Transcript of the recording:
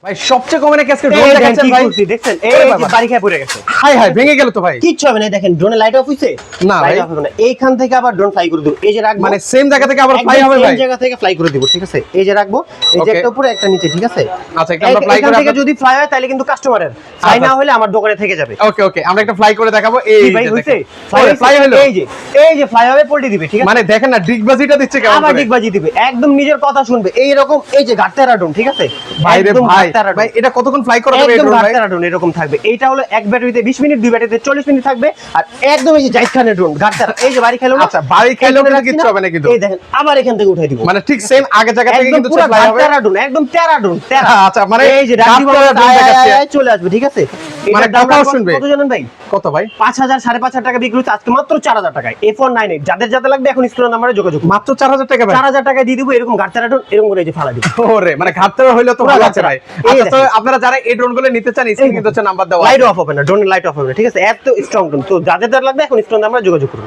ভাই সবচেয়ে কমে নাকি আজকে ড্রোন দেখাচ্ছেন ভাই দেখছেন এই যে বাড়ি খেয়ে পড়ে গেছে হাই হাই ভেঙে গেল তো ভাই কিচ্ছু হবে না দেখেন ড্রোনে লাইট অফ হইছে না ভাই এইখান থেকে আবার ড্রোন ফ্লাই করে দেব এই যে রাখবো মানে সেম জায়গা থেকে আবার ফ্লাই হবে ভাই সেম জায়গা থেকে ফ্লাই করে দেব ঠিক আছে এই যে রাখবো এই যে একটা উপরে একটা নিচে ঠিক আছে আচ্ছা একটা আমরা ফ্লাই এখান করে থেকে যদি ফ্লাই হয় তাহলে কিন্তু কাস্টমারের ফ্লাই না হলে আমার দোকানে থেকে যাবে ওকে ওকে আমরা একটা ফ্লাই করে দেখাবো এই ভাই হইছে ফ্লাই হলো এই যে ফ্লাই হবে পল্টি দিবে ঠিক আছে মানে দেখেন না ডিগবাজিটা দিচ্ছে কেমন আবার করে ডিগবাজি দিবে একদম নিজের কথা শুনবে এই রকম এই যে গাটতেরা ড্রোন ঠিক আছে ভাইরে ভাই এটা কতক্ষণ ফ্লাই করা যাবে একদম ড্রোন ভাই গাটতেরা ড্রোন এরকম থাকবে এইটা হলো এক ব্যাটারিতে 20 মিনিট দুই ব্যাটারিতে 40 মিনিট থাকবে আর একদম এই যে জাহিদ খানের ড্রোন গাটতেরা এই যে বাড়ি খেলো আচ্ছা বাড়ি খেলেও কিন্তু কিছু হবে না কিন্তু এই দেখেন আবার এখান থেকে উঠাই দিব মানে ঠিক সেম আগে জায়গা থেকে কিন্তু পুরো ফ্লাই হবে গাটতেরা ড্রোন একদম তেরা ড্রোন তেরা আচ্ছা মানে এই যে ডাকি গাটতেরা ড্রোন দেখাচ্ছে চলে আসবে ঠিক আছে মানে এটার দাম কথাও শুনবে কত জানেন ভাই কত ভাই 5000 5,500 টাকা বিক্রি হচ্ছে আজকে মাত্র 4000 টাকায় F198 যাদের যাদের লাগবে এখন স্ক্রিন নাম্বারে যোগাযোগ করুন মাত্র 4000 টাকা ভাই 4000 টাকা দিয়ে দিব এরকম গাটতেরা ড্রোন এরকম করে এই যে ফালা দিব ওরে মানে ঘাটতেরা হইলো তো পুরো ভালো আছে ঘাটতেরা। ভাই এই আচ্ছা তো দেখেন। আপনারা যারা এই ড্রোন গুলো নিতে চান স্ক্রিনে কিন্তু হচ্ছে নাম্বার দেওয়া লাইট অফ হবে না ড্রোনের লাইট অফ হবে না ঠিক আছে এত স্ট্রং ড্রোন তো যাদের যাদের লাগবে এখন স্ক্রিন নাম্বারে যোগাযোগ করুন